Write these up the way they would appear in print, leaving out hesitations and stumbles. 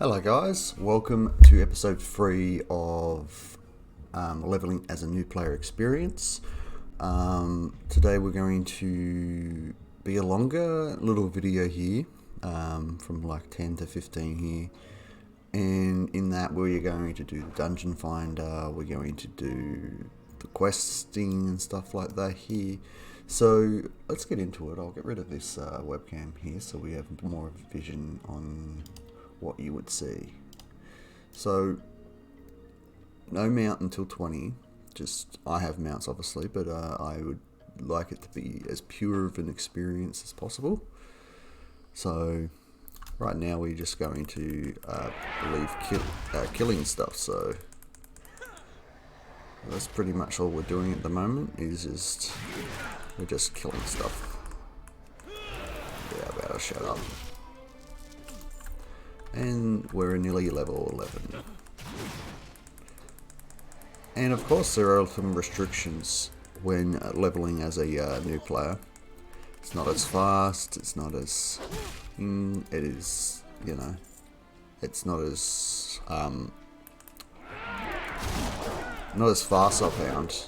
Hello guys, welcome to episode 3 of Leveling as a New Player Experience. Today we're going to be a longer little video here, from like 10 to 15 here. And in that we're going to do the dungeon finder, we're going to do the questing and stuff like that here. So let's get into it. I'll get rid of this webcam here so we have more of a vision on what you would see. So no mount until 20. Just I have mounts obviously, but I would like it to be as pure of an experience as possible. So right now we're just going to killing stuff. So that's pretty much all we're doing at the moment. We're just killing stuff. Yeah, I better shut up. And we're nearly level 11. And of course there are some restrictions when leveling as a new player. It's not as fast, it's not as it is, you know, it's not as fast I found.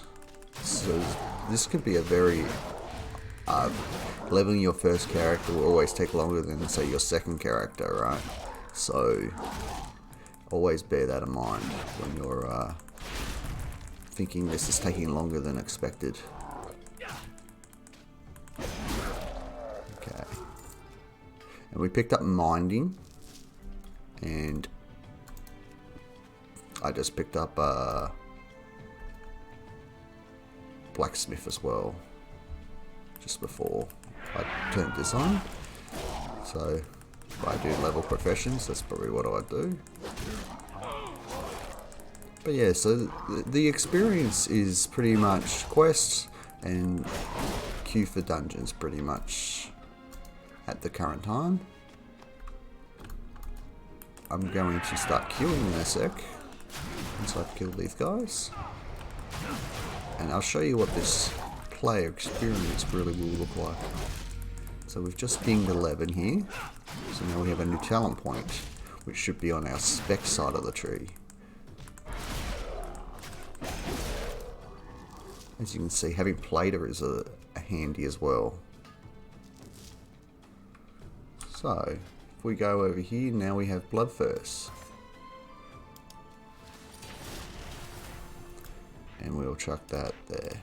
So this could be a very leveling your first character will always take longer than say your second character, right? So always bear that in mind when you're thinking this is taking longer than expected. Okay. And we picked up minding, and I just picked up blacksmith as well just before I turned this on. So if I do level professions, that's probably what I do. But yeah, so the experience is pretty much quests and queue for dungeons pretty much at the current time. I'm going to start queuing in a sec once I've killed these guys. And I'll show you what this player experience really will look like. So we've just pinged 11 here. So now we have a new talent point, which should be on our spec side of the tree. As you can see, having Plater is a handy as well. So, if we go over here, now we have Bloodthirst. And we'll chuck that there,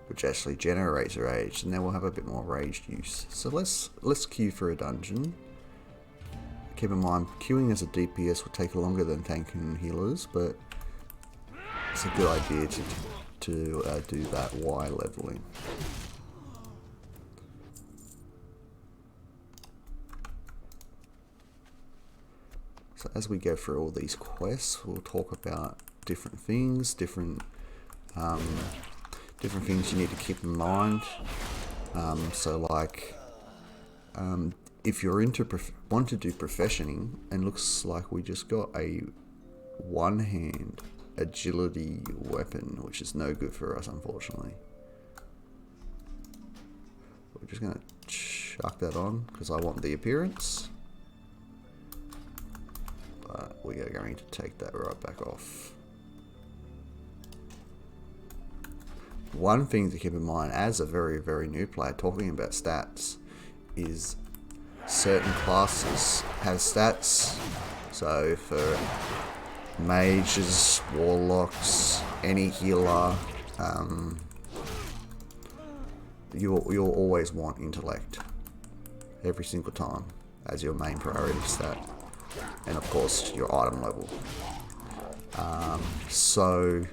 which actually generates rage, and now we'll have a bit more rage use. So let's queue for a dungeon. Keep in mind, queuing as a DPS will take longer than tanking and healers, but it's a good idea to do that while leveling. So as we go through all these quests, we'll talk about different things, different things you need to keep in mind. So like, if you're want to do professioning, and looks like we just got a one-hand agility weapon, which is no good for us unfortunately. We're just going to chuck that on because I want the appearance. But we are going to take that right back off. One thing to keep in mind as a very, very new player, talking about stats, is certain classes have stats. So for mages, warlocks, any healer, you'll always want intellect every single time as your main priority stat, and of course your item level. So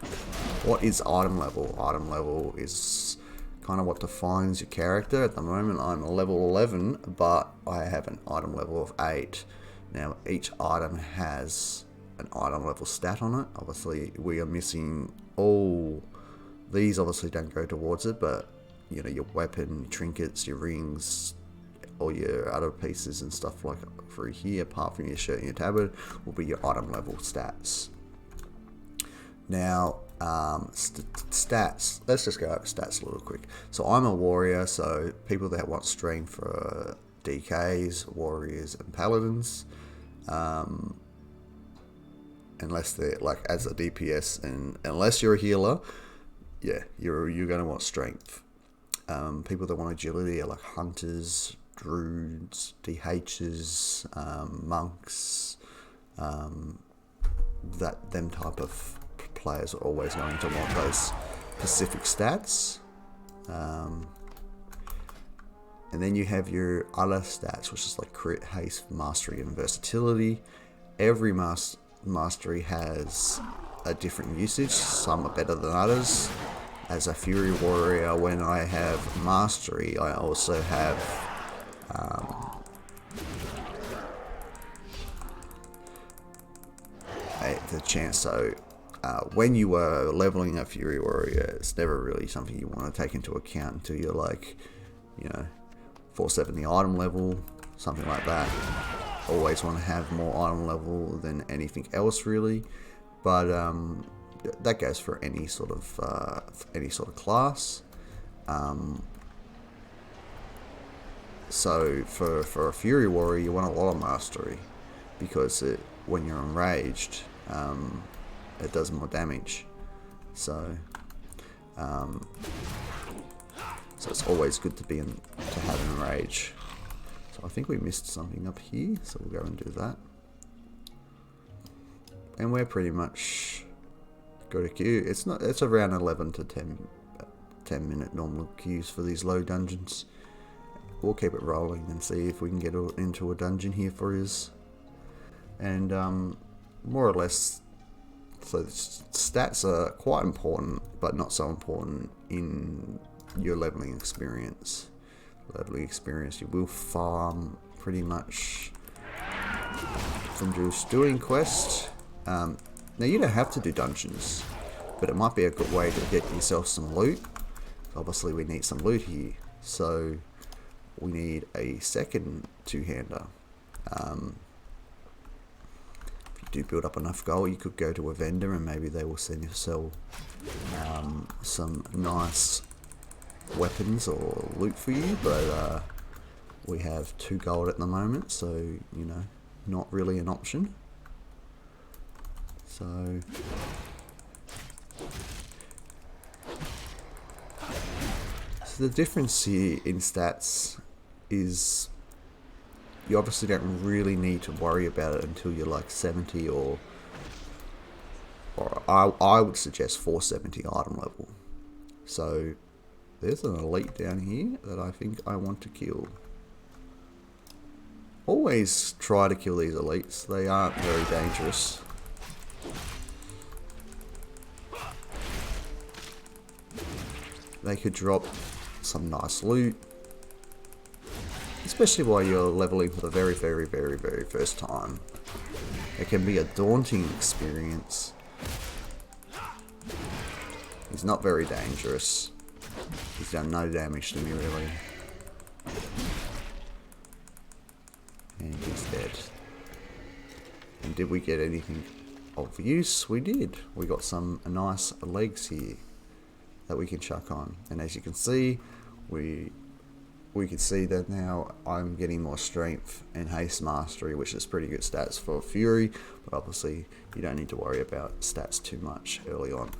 what is item level? Item level is kind of what defines your character. At the moment I'm a level 11, but I have an item level of 8. Now each item has an item level stat on it. Obviously we are missing all these, obviously don't go towards it, but you know, your weapon, your trinkets, your rings, all your other pieces and stuff like through here, apart from your shirt and your tabard, will be your item level stats. Now stats, let's just go over stats a little quick. So I'm a warrior, so people that want strength for DKs, warriors, and paladins. Unless they're like as a DPS, and unless you're a healer, yeah, you're going to want strength. People that want agility are like hunters, druids, DHs, monks. Them type of players are always going to want those specific stats. And then you have your other stats, which is like crit, haste, mastery, and versatility. Every mastery has a different usage. Some are better than others. As a Fury Warrior, when I have mastery, I also have the chance. So when you are leveling a Fury Warrior, it's never really something you want to take into account until you're like, 470 item level, something like that. Always want to have more item level than anything else, really. But that goes for any sort of class. So for a Fury Warrior, you want a lot of mastery, because when you're enraged, it does more damage. So it's always good to have enrage. So I think we missed something up here, so we'll go and do that. And we're pretty much got a queue. It's around 11 to 10 minute normal queues for these low dungeons. We'll keep it rolling and see if we can get into a dungeon here for us. And more or less, so stats are quite important, but not so important in your leveling experience. You will farm pretty much from just doing quests. Now you don't have to do dungeons, but it might be a good way to get yourself some loot. Obviously we need some loot here, so we need a second two-hander. If you do build up enough gold, you could go to a vendor and maybe they will sell some nice weapons or loot for you, but we have 2 gold at the moment, so not really an option. So the difference here in stats is you obviously don't really need to worry about it until you're like 70 or I would suggest 470 item level. So there's an elite down here that I think I want to kill. Always try to kill these elites. They aren't very dangerous. They could drop some nice loot, especially while you're leveling for the very, very, very, very first time. It can be a daunting experience. He's not very dangerous. He's done no damage to me, really. And he's dead. And did we get anything of use? We did. We got some nice legs here that we can chuck on. And as you can see, we can see that now I'm getting more strength and haste mastery, which is pretty good stats for Fury, but obviously you don't need to worry about stats too much early on.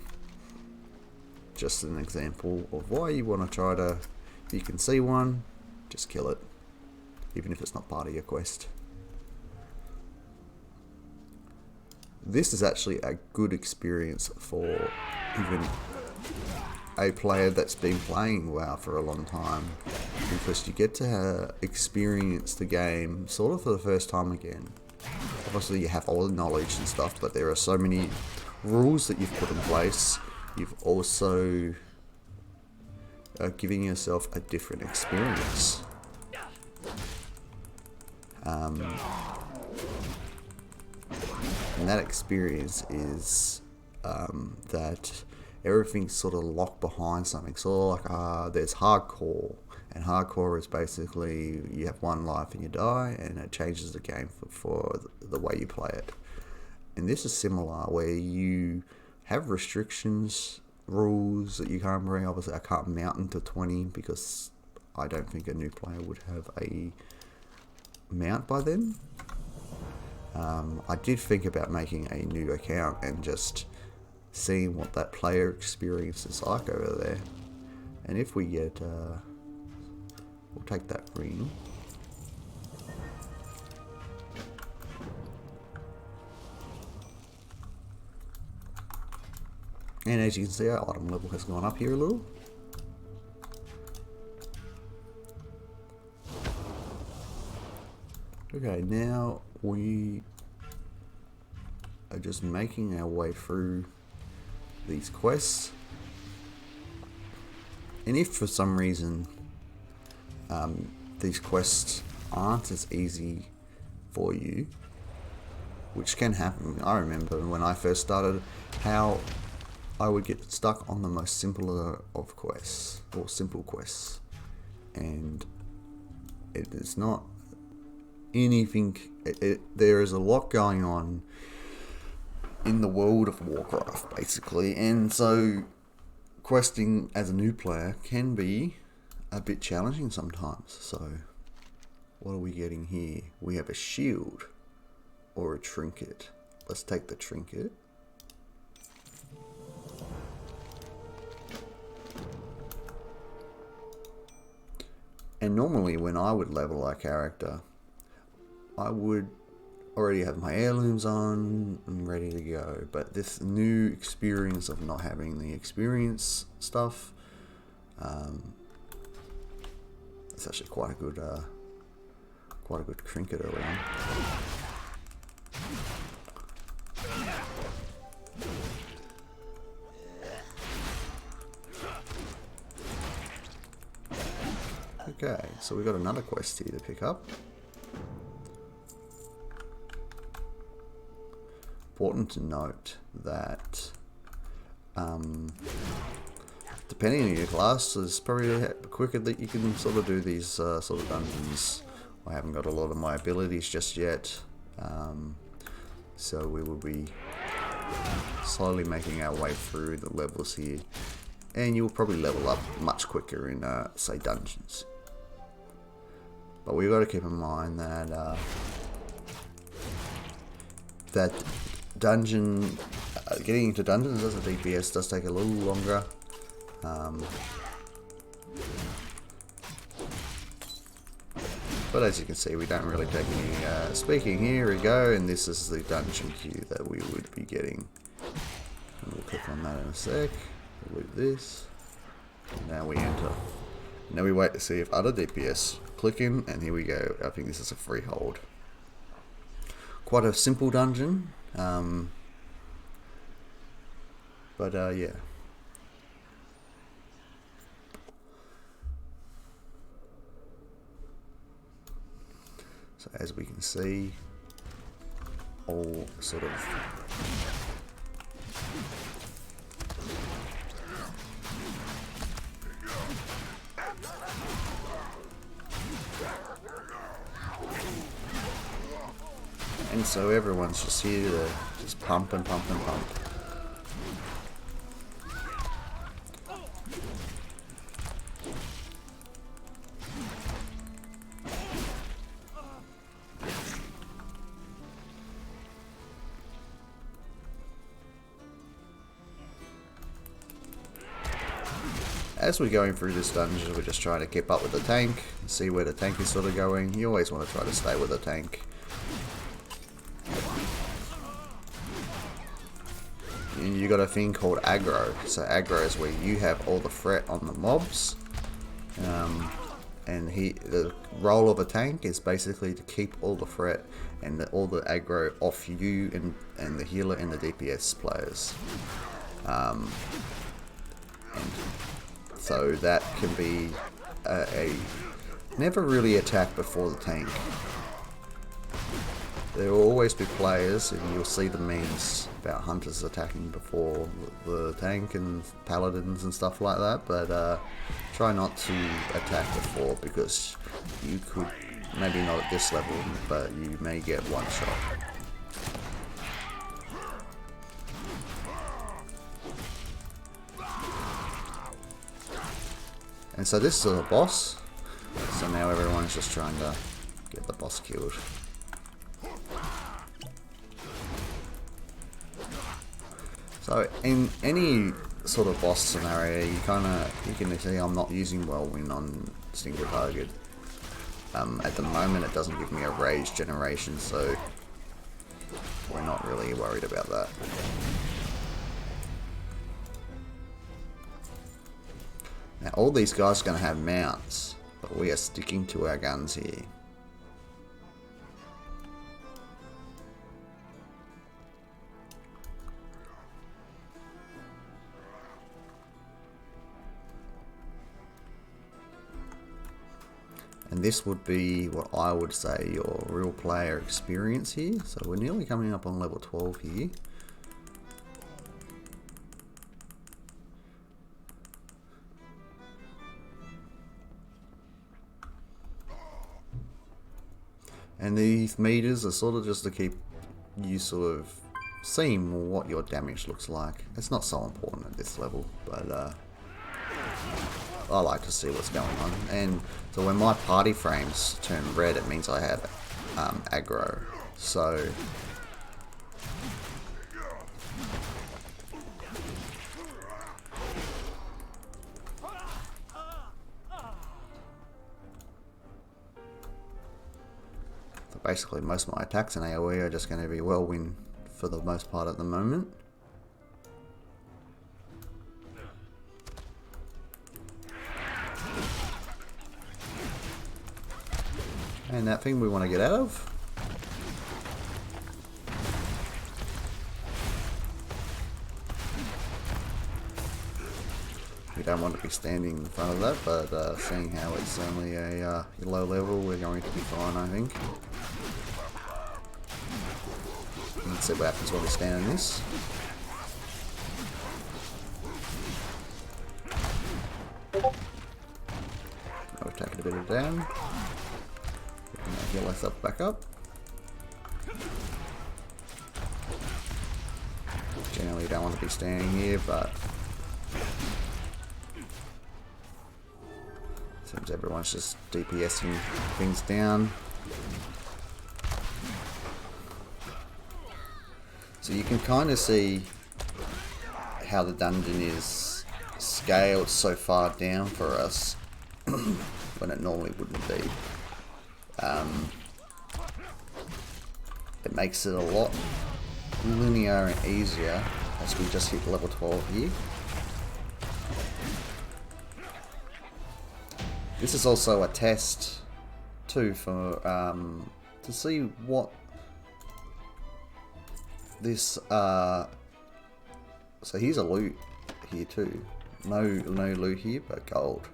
Just an example of why you want to try to, if you can see one, just kill it, even if it's not part of your quest. This is actually a good experience for even a player that's been playing WoW for a long time, because you get to experience the game sort of for the first time again. Obviously you have all the knowledge and stuff, but there are so many rules that you've put in place. You've also giving yourself a different experience. And that experience is that everything's sort of locked behind something. Sort of like there's hardcore, and hardcore is basically you have one life and you die, and it changes the game for the way you play it. And this is similar, where you have restrictions, rules that you can't bring. Obviously I can't mountain to 20 because I don't think a new player would have a mount by then. I did think about making a new account and just seeing what that player experience is like over there. And if we get, we'll take that ring. And as you can see, our item level has gone up here a little. Okay, now we are just making our way through these quests. And if for some reason these quests aren't as easy for you, which can happen. I remember when I first started how I would get stuck on the most simpler of quests, or simple quests, and it is not anything. There is a lot going on in the world of Warcraft, basically, and so questing as a new player can be a bit challenging sometimes. So what are we getting here? We have a shield or a trinket. Let's take the trinket. And normally when I would level our character, I would already have my heirlooms on and ready to go. But this new experience of not having the experience stuff, it's actually quite a good trinket around. Okay, so we've got another quest here to pick up. Important to note that depending on your class, is probably quicker that you can sort of do these sort of dungeons. I haven't got a lot of my abilities just yet, so we will be slowly making our way through the levels here, and you'll probably level up much quicker in say dungeons. But we've got to keep in mind that that dungeon, getting into dungeons as a DPS does take a little longer. But as you can see, we don't really take any speaking. Here we go, and this is the dungeon queue that we would be getting. And we'll click on that in a sec. We'll loot this. And now we enter. Now we wait to see if other DPS click in, and here we go. I think this is a freehold. Quite a simple dungeon, but yeah. So as we can see, all sort of and so everyone's just here to just pump and pump and pump. As we're going through this dungeon, we're just trying to keep up with the tank, see where the tank is sort of going. You always want to try to stay with the tank. And you got a thing called aggro. So aggro is where you have all the threat on the mobs, and the role of a tank is basically to keep all the threat and all the aggro off you and the healer and the DPS players. And so that can be a never really attack before the tank. There will always be players, and you'll see the memes about hunters attacking before the tank and paladins and stuff like that, but try not to attack before, because you could, maybe not at this level, but you may get one shot. And so this is a boss, so now everyone's just trying to get the boss killed. So in any sort of boss scenario, you can see I'm not using Whirlwind on single target. At the moment, it doesn't give me a rage generation, so we're not really worried about that. Now, all these guys are going to have mounts, but we are sticking to our guns here. And this would be what I would say your real player experience here. So we're nearly coming up on level 12 here. And these meters are sort of just to keep you sort of seeing what your damage looks like. It's not so important at this level, but I like to see what's going on. And so when my party frames turn red, it means I have aggro. So basically most of my attacks in AoE are just going to be Whirlwind for the most part at the moment. And that thing we want to get out of. We don't want to be standing in front of that, but seeing how it's only a low level, we're going to be fine, I think. Let's see what happens when we stand in this. We're taking a bit of down. Heal myself back up. Generally don't want to be standing here, but seems everyone's just DPSing things down. So you can kind of see how the dungeon is scaled so far down for us when it normally wouldn't be. It makes it a lot linear and easier as we just hit level 12 here. This is also a test too for to see what this so here's a loot here too. No loot here, but gold.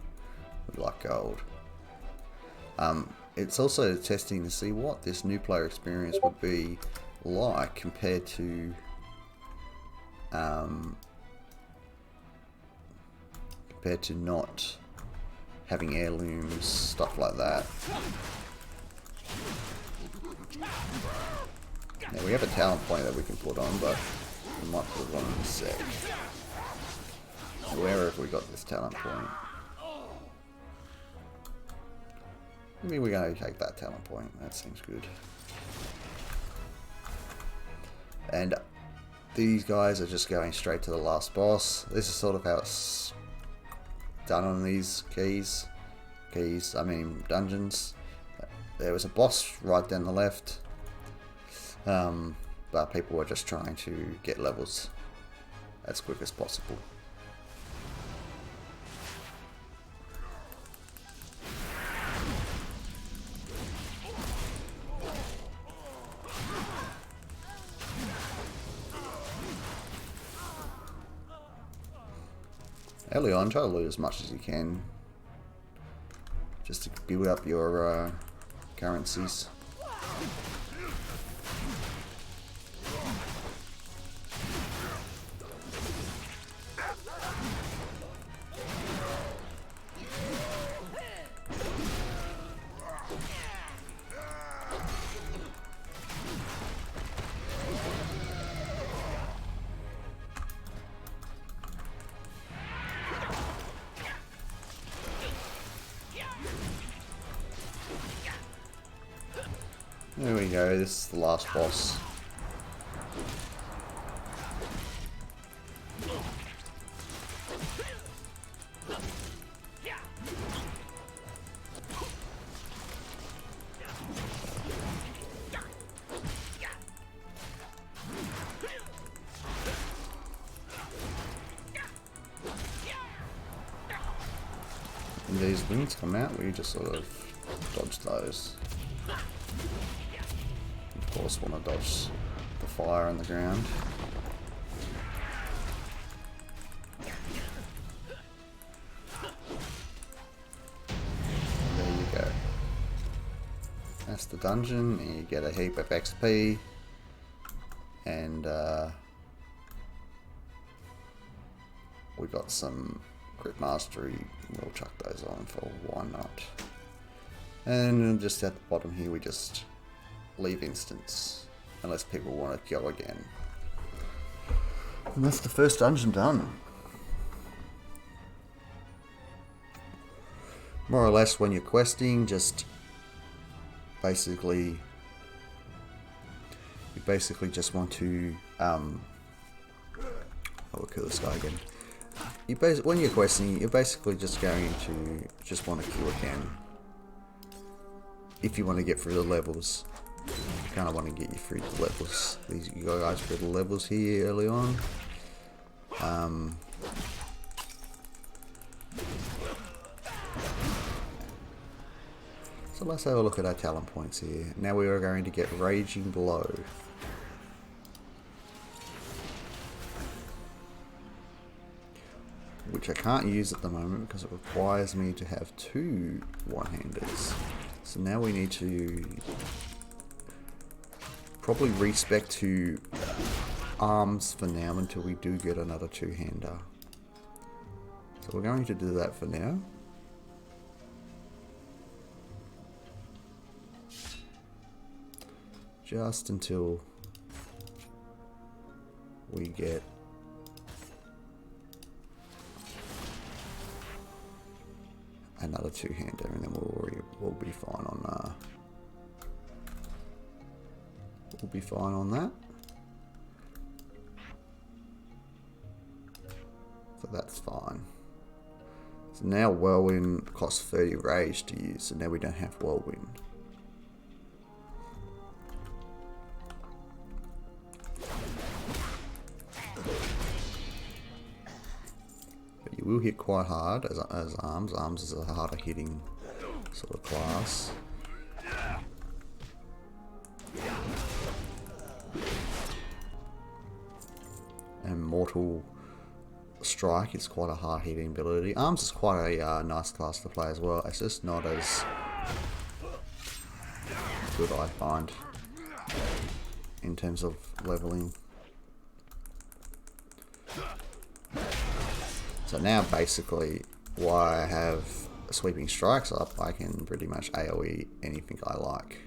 We like gold. It's also testing to see what this new player experience would be like compared to not having heirlooms, stuff like that. Now we have a talent point that we can put on, but we might put it on in a sec. Where have we got this talent point? Maybe we're going to take that talent point. That seems good. And these guys are just going straight to the last boss. This is sort of how it's done on these dungeons. There was a boss right down the left, but people were just trying to get levels as quick as possible. Early on, try to loot as much as you can, just to build up your currencies. There we go, this is the last boss. And these wings come out, we just sort of dodge those. Of course, want to dodge the fire on the ground. There you go. That's the dungeon, and you get a heap of XP, and we got some grip mastery. We'll chuck those on for why not. And just at the bottom here, we just leave instance, unless people want to go again. And that's the first dungeon done. More or less, when you're questing, just basically, you basically just want to I will kill this guy again. When you're questing, you're basically just going to just want to kill again. If you want to get through the levels, you kind of want to get you through the levels. These you guys through the levels here early on. So let's have a look at our talent points here. Now we are going to get Raging Blow. Which I can't use at the moment because it requires me to have 2 one-handers. So now we need to probably respec to arms for now until we do get another 2-hander. So we're going to do that for now. Just until we get another 2-hander, and then we'll be fine on that. So that's fine. So now Whirlwind costs 30 rage to use, so now we don't have Whirlwind. But you will hit quite hard as arms. Arms is a harder hitting sort of class. And Mortal Strike is quite a hard hitting ability. Arms is quite a nice class to play as well. It's just not as good, I find, in terms of leveling. So now basically, while I have Sweeping Strikes up, I can pretty much AoE anything I like.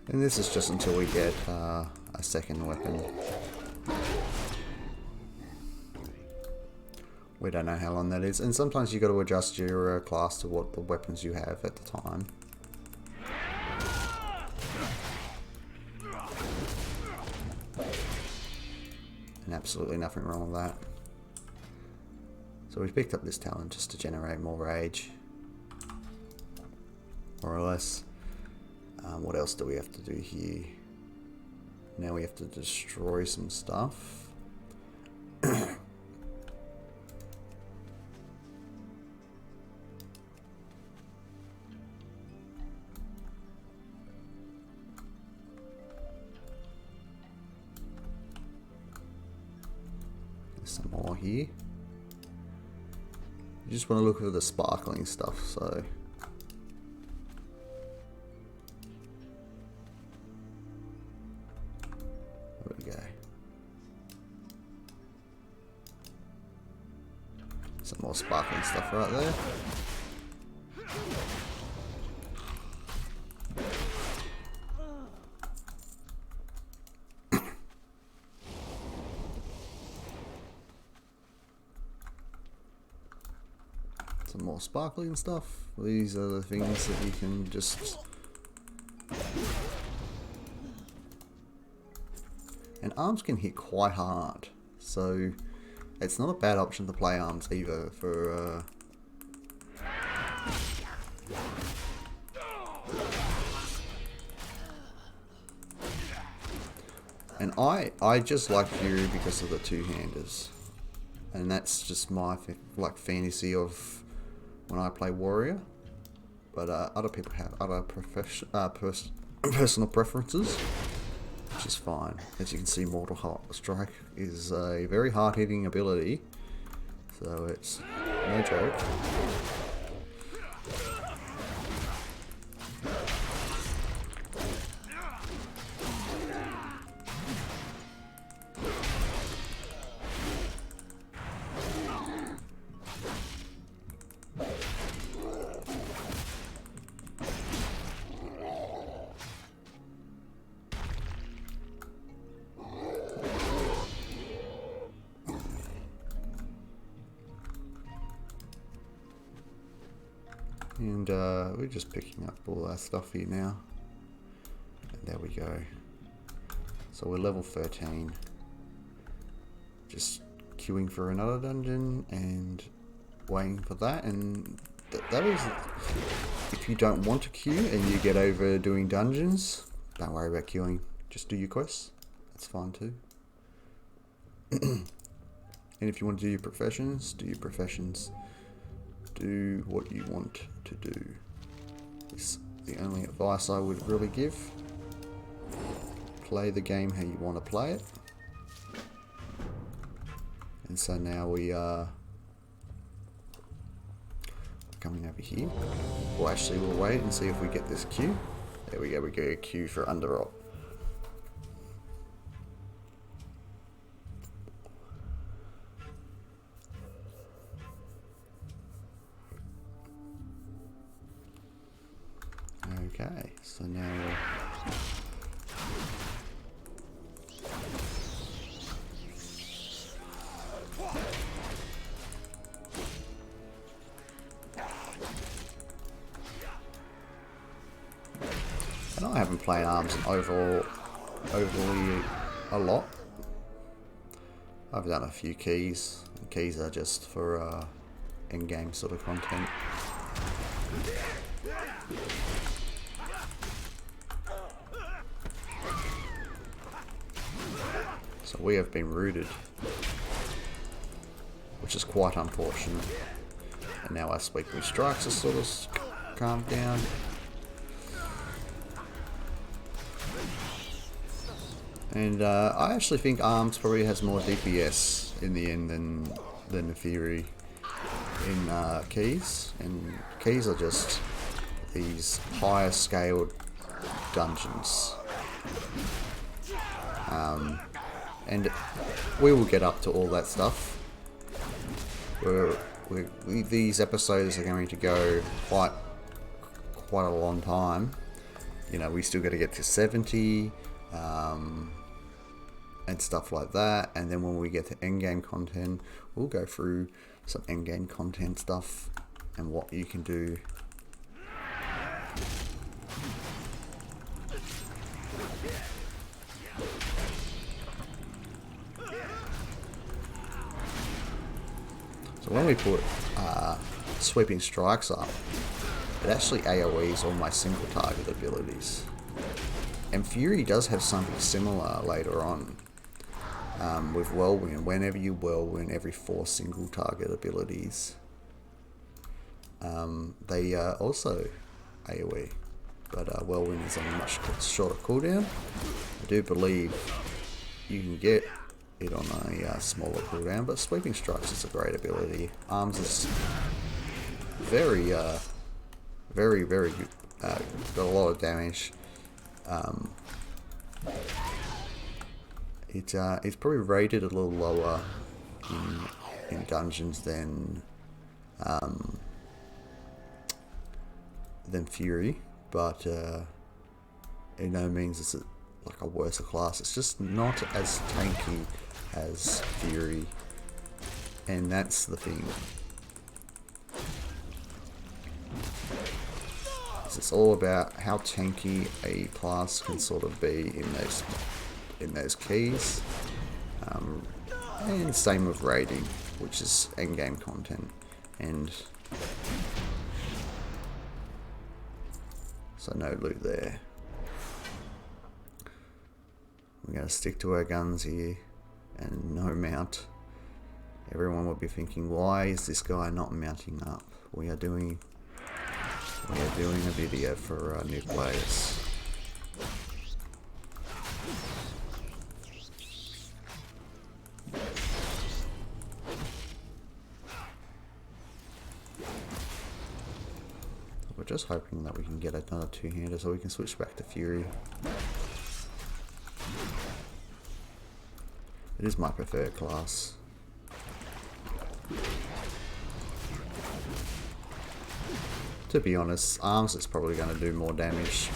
And this is just until we get a second weapon. We don't know how long that is, and sometimes you got to adjust your class to what the weapons you have at the time. And absolutely nothing wrong with that. So we've picked up this talent just to generate more rage, more or less. What else do we have to do here? Now we have to destroy some stuff. There's some more here. You just want to look for the sparkling stuff, so there we go. Some more sparkling stuff right there. some more sparkly and stuff. These are the things that you can just... And arms can hit quite hard, so it's not a bad option to play arms either for... And I just like Fury because of the two-handers. And that's just my like fantasy of when I play Warrior. But other people have other personal preferences, which is fine. As you can see, Mortal Strike is a very hard-hitting ability, so it's no joke. And we're just picking up all our stuff here now. And there we go. So we're level 13. Just queuing for another dungeon and waiting for that. And that is, if you don't want to queue and you get over doing dungeons, don't worry about queuing. Just do your quests. That's fine too. And if you want to do your professions, do your professions. Do what you want to do. It's the only advice I would really give. Play the game how you want to play it. And so now we are coming over here. Well, actually, we'll wait and see if we get this queue. There we go. We get a queue for Underop. Okay, so now I know I haven't played arms overly a lot. I've done a few keys. Keys are just for in-game sort of content. So we have been rooted, which is quite unfortunate. And now our sweeping strikes are sort of calmed down. And I actually think Arms probably has more DPS in the end than the Fury in Keys. And Keys are just these higher scaled dungeons. And we will get up to all that stuff. These episodes are going to go quite a long time. You know, we still got to get to 70 and stuff like that. And then when we get to endgame content, we'll go through some endgame content stuff and what you can do. So when we put sweeping strikes up, it actually AoEs all my single target abilities. And Fury does have something similar later on with Whirlwind. Whenever you Whirlwind every 4 single target abilities, they also AoE. But Whirlwind is on a much shorter cooldown. I do believe you can get it on a smaller cooldown, but Sweeping Strikes is a great ability. Arms is very good. Got a lot of damage. It's probably rated a little lower in dungeons than Fury, but in no means is it like a worse class. It's just not as tanky as Fury, and that's the thing. class. It's all about how tanky a class can sort of be in those keys. And same with raiding, which is endgame content. And so no loot there. We're going to stick to our guns here and no mount. Everyone will be thinking, why is this guy not mounting up? We are doing a video for new players. We're just hoping that we can get another two-hander so we can switch back to Fury. It is my preferred class. To be honest, arms is probably going to do more damage.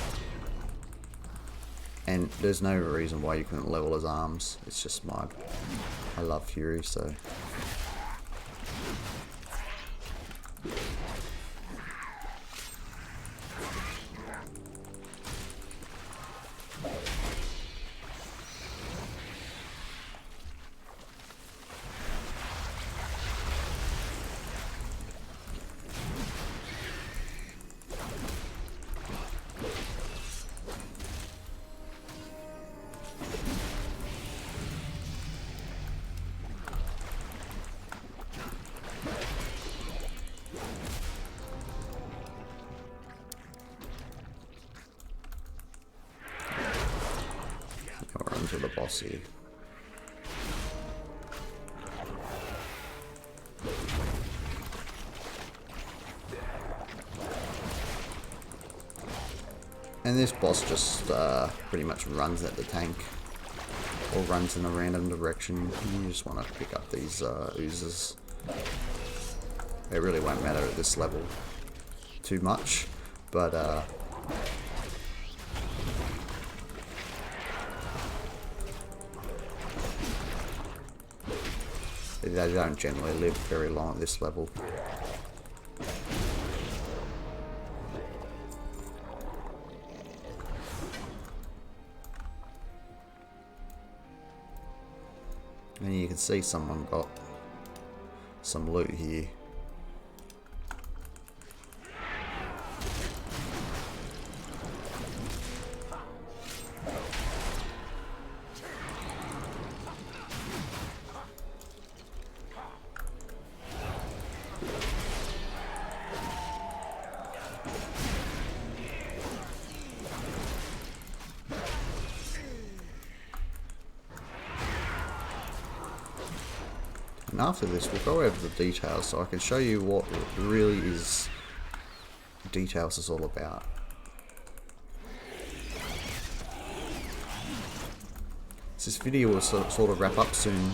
And there's no reason why you couldn't level as arms. It's just I love Fury, so. We're onto the boss here. And this boss just pretty much runs at the tank, or runs in a random direction. You just want to pick up these oozes. It really won't matter at this level too much, but they don't generally live very long at this level. And you can see someone got some loot here. And after this, we'll go over the details so I can show you what really is details is all about. This video will sort of wrap up soon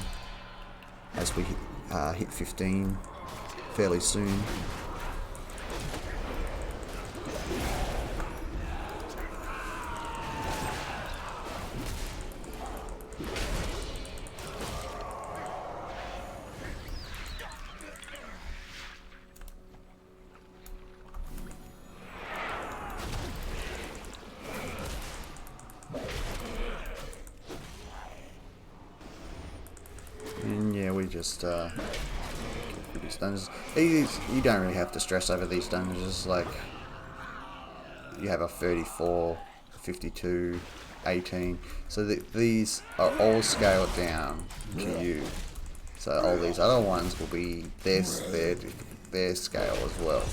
as we hit 15 fairly soon. And yeah, we just get through these dungeons. You don't really have to stress over these dungeons. Like, you have a 34, 52, 18. So these are all scaled down to you. So all these other ones will be their scale as well.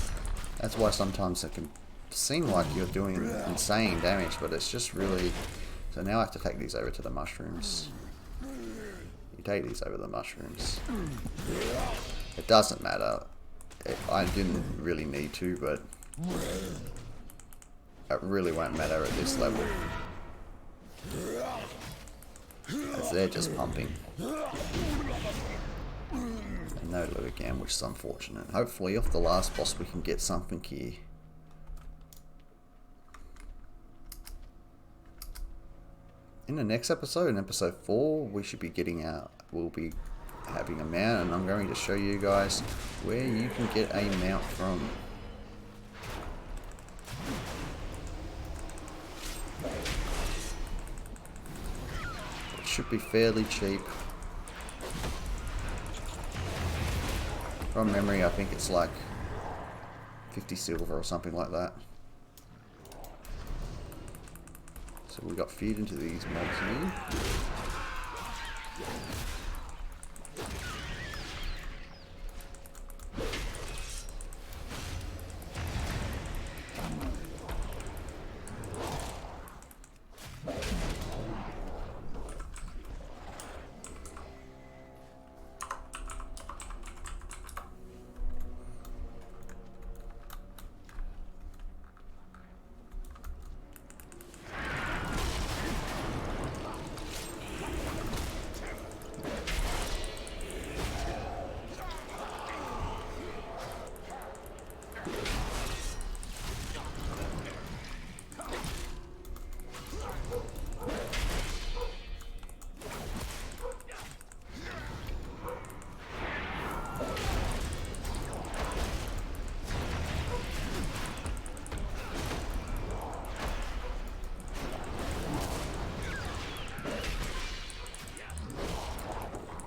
That's why sometimes it can seem like you're doing insane damage, but it's just really. So now I have to take these over to the mushrooms. Take these over the mushrooms. It doesn't matter. I didn't really need to, but it really won't matter at this level, as they're just pumping. And no loot again, which is unfortunate. Hopefully off the last boss we can get something here. In the next episode, in episode 4, we should be getting out. We'll be having a mount, and I'm going to show you guys where you can get a mount from. should be fairly cheap. From memory, I think it's like 50 silver or something like that. So we got feed into these mobs here.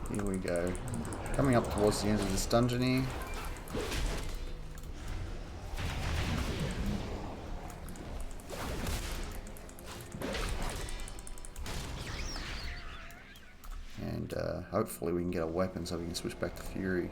Here we go. Coming up towards the end of this dungeon here. And hopefully we can get a weapon so we can switch back to Fury.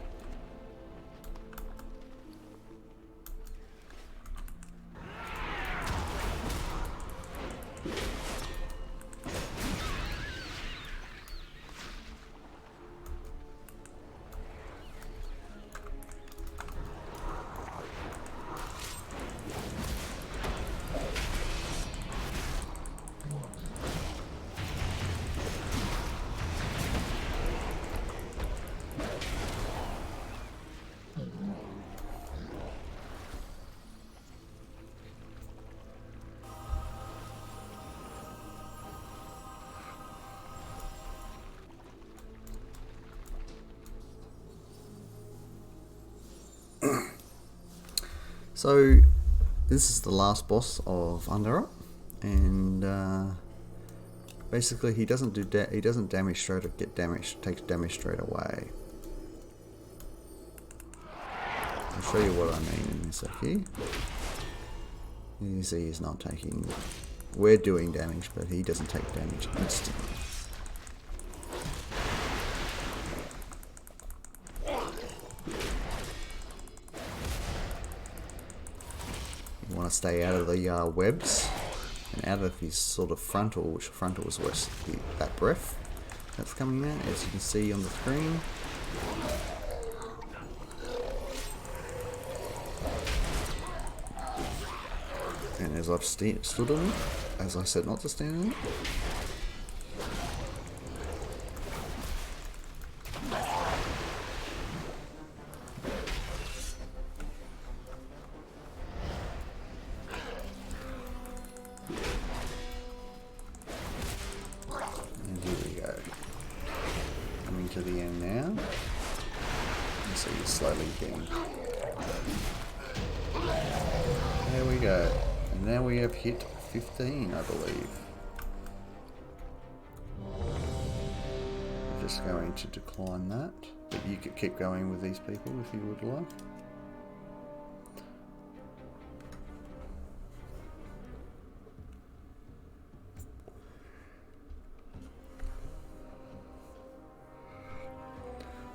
So this is the last boss of Under, and basically he doesn't damage straight or takes damage straight away. I'll show you what I mean in a sec here. You see he's not taking, we're doing damage, but he doesn't take damage instantly. You want to stay out of the webs and out of his sort of frontal, which frontal is where that breath that's coming out, as you can see on the screen. And as I've stood on it, as I said not to stand on it. And here we go. Coming to the end now. And so you're slowly getting. There we go. And now we have hit 15, I believe. I'm just going to decline that, but you could keep going with these people if you would like.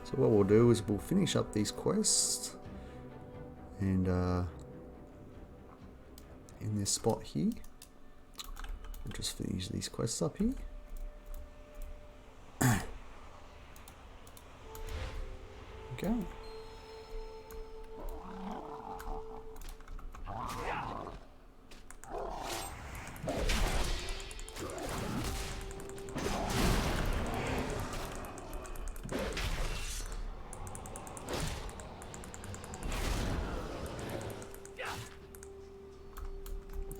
So what we'll do is we'll finish up these quests, and in this spot here, we'll just finish these quests up here. Okay.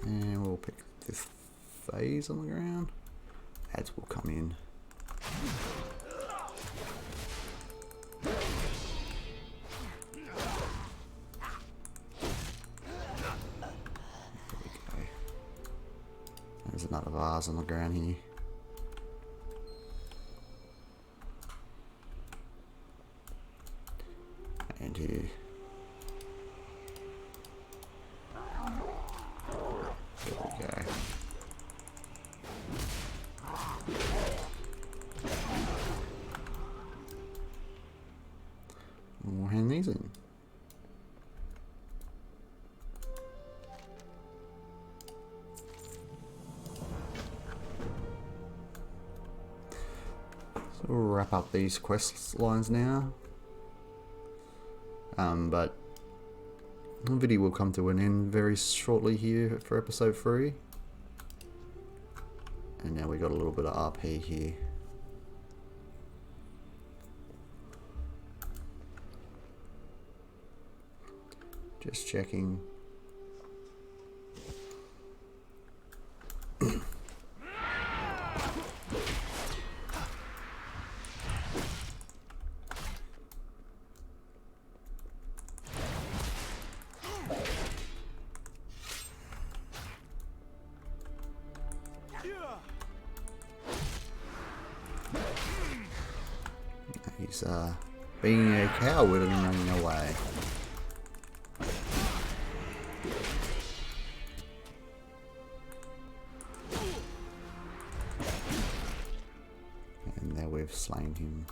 And we'll pick this phase on the ground. Ads will come in. There we go. There's another vase on the ground here. We'll wrap up these quest lines now. But the video will come to an end very shortly here for episode 3. And now we got a little bit of RP here. Just checking. He's being a coward and running away. And now we've slain him.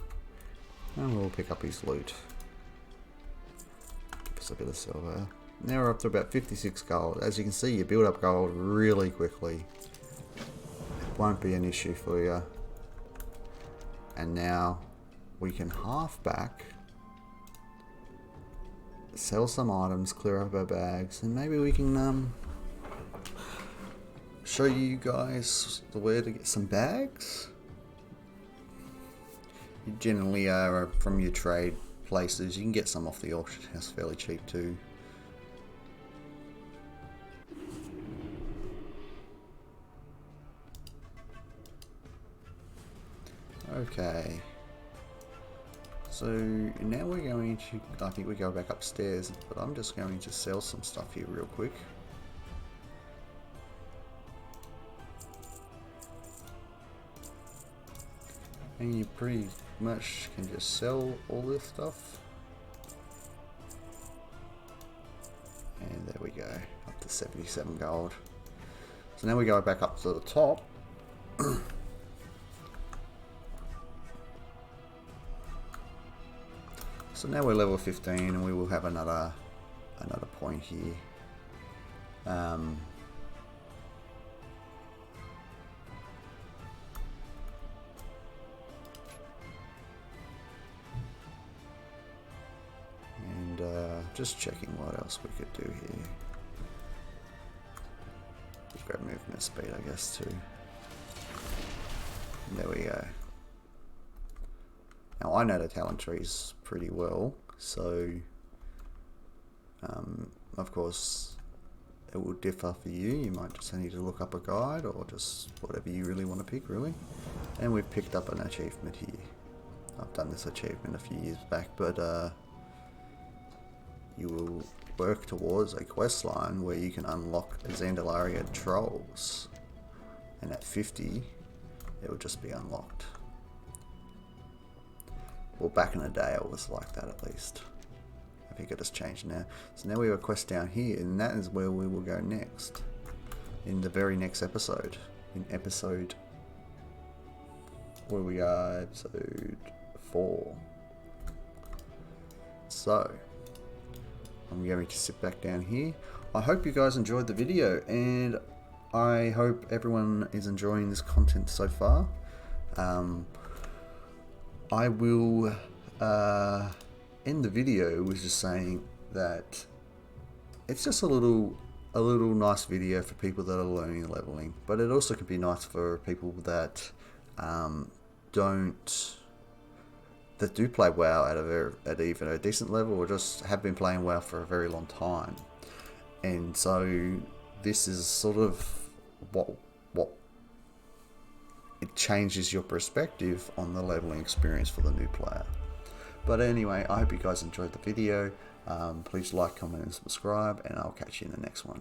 And we'll pick up his loot. Give us a bit of silver. Now we're up to about 56 gold. As you can see, you build up gold really quickly. It won't be an issue for you. And now we can half back, sell some items, clear up our bags, and maybe we can show you guys the way to get some bags. You generally are from your trade places. You can get some off the auction house fairly cheap too. Okay. So now we're going to, I think we go back upstairs, but I'm just going to sell some stuff here real quick. And you pretty much can just sell all this stuff. And there we go, up to 77 gold. So now we go back up to the top. So now we're level 15 and we will have another point here. Just checking what else we could do here. Grab movement speed, I guess, too. There we go. Now I know the talent trees pretty well, so of course it will differ for you. You might just need to look up a guide or just whatever you really want to pick, really. And we've picked up an achievement here. I've done this achievement a few years back, but you will work towards a quest line where you can unlock Zandalaria trolls, and at 50 it will just be unlocked. Well, back in the day it was like that at least. I think it has changed now. So now we have a quest down here, and that is where we will go next. In the very next episode. In episode... where we are, episode 4. So, I'm going to sit back down here. I hope you guys enjoyed the video, and I hope everyone is enjoying this content so far. I will end the video with just saying that it's just a little nice video for people that are learning leveling, but it also can be nice for people that do play WoW at even a decent level, or just have been playing WoW for a very long time. And so this is sort of what it changes your perspective on the leveling experience for the new player. But anyway, I hope you guys enjoyed the video. Please like, comment and subscribe, and I'll catch you in the next one.